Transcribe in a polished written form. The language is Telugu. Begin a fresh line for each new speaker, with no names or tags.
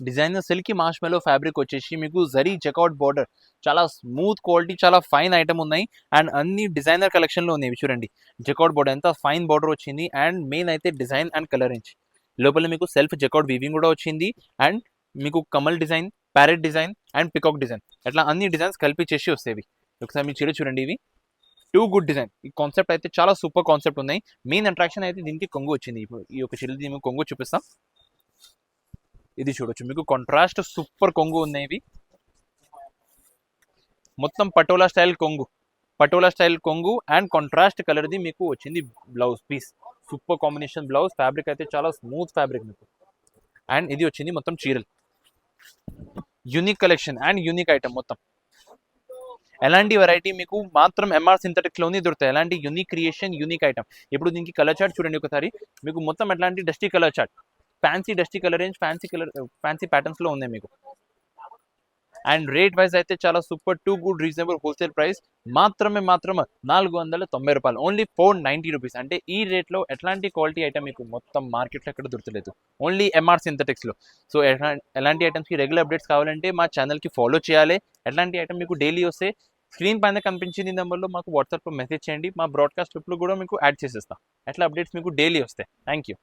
డిజైనర్ సిల్కీ మార్ష్మెలో ఫ్యాబ్రిక్ వచ్చేసి మీకు జరీ చెక్అవుట్ బార్డర్, చాలా స్మూత్ క్వాలిటీ, చాలా ఫైన్ ఐటమ్ ఉన్నాయి. అండ్ అన్ని డిజైనర్ కలెక్షన్లో ఉన్నాయి. చూడండి చెక్అవుట్ బార్డర్ ఎంత ఫైన్ బార్డర్ వచ్చింది. అండ్ మెయిన్ అయితే డిజైన్ అండ్ కలర్ రేంజ్. లోపల మీకు సెల్ఫ్ చెక్అవుట్ వీవింగ్ కూడా వచ్చింది. అండ్ మీకు Kamal design, parrot design and peacock design, అట్లా అన్ని డిజైన్స్ కలిపి చేసి వస్తాయి. ఒకసారి మీరు చీర చూడండి, ఇవి టూ గుడ్ డిజైన్. ఈ కాన్సెప్ట్ అయితే చాలా సూపర్ కాన్సెప్ట్ ఉన్నాయి. మెయిన్ అట్రాక్షన్ అయితే దీనికి కొంగు వచ్చింది. ఇప్పుడు ఈ యొక్క చీర దీనికి కొంగు చూపిస్తాం. ఇది చూడొచ్చు, మీకు కాంట్రాస్ట్ సూపర్ కొంగు ఉన్నాయి. ఇవి మొత్తం పటోలా స్టైల్ కొంగు, పటోలా స్టైల్ కొంగు అండ్ కాంట్రాస్ట్ కలర్ది మీకు వచ్చింది blouse piece. Super combination blouse. Fabric అయితే చాలా స్మూత్ ఫ్యాబ్రిక్ మీకు. అండ్ ఇది వచ్చింది మొత్తం చీరలు. Unique collection and unique item మొత్తం. ఎలాంటి వెరైటీ మీకు మాత్రం ఎంఆర్ సింథటిక్స్లోనే దొరుకుతాయి. ఎలాంటి యూనిక్ క్రియేషన్, యూనిక్ ఐటమ్. ఇప్పుడు దీనికి కలర్ చార్ట్ చూడండి ఒకసారి. మీకు మొత్తం ఎట్లాంటి dusty colour chart, fancy dusty colour range, fancy ప్యాటర్న్స్లో ఉన్నాయి మీకు. అండ్ రేట్ వైజ్ అయితే చాలా super, too good reasonable wholesale price. మాత్రమే 490 రూపాయలు, ఓన్లీ 490 రూపీస్. అంటే ఈ రేట్లో ఎట్లాంటి క్వాలిటీ ఐటమ్ మీకు మొత్తం మార్కెట్లో ఎక్కడ దొరకలేదు, ఓన్లీ ఎంఆర్ సింథటిక్స్లో. సో ఎలాంటి ఐటమ్స్కి రెగ్యులర్ అప్డేట్స్ కావాలంటే మా ఛానల్కి ఫాలో చేయాలి. ఎట్లాంటి ఐటమ్ మీకు డైలీ వస్తే స్క్రీన్ పైన కనిపించింది నెంబర్లో మాకు వాట్సాప్లో మెసేజ్ చేయండి. మా బ్రాడ్కాస్ట్ గ్రూప్లో కూడా మీకు యాడ్ చేసేస్తాం. ఎట్లా అప్డేట్స్ మీకు డైలీ వస్తాయి. Thank you.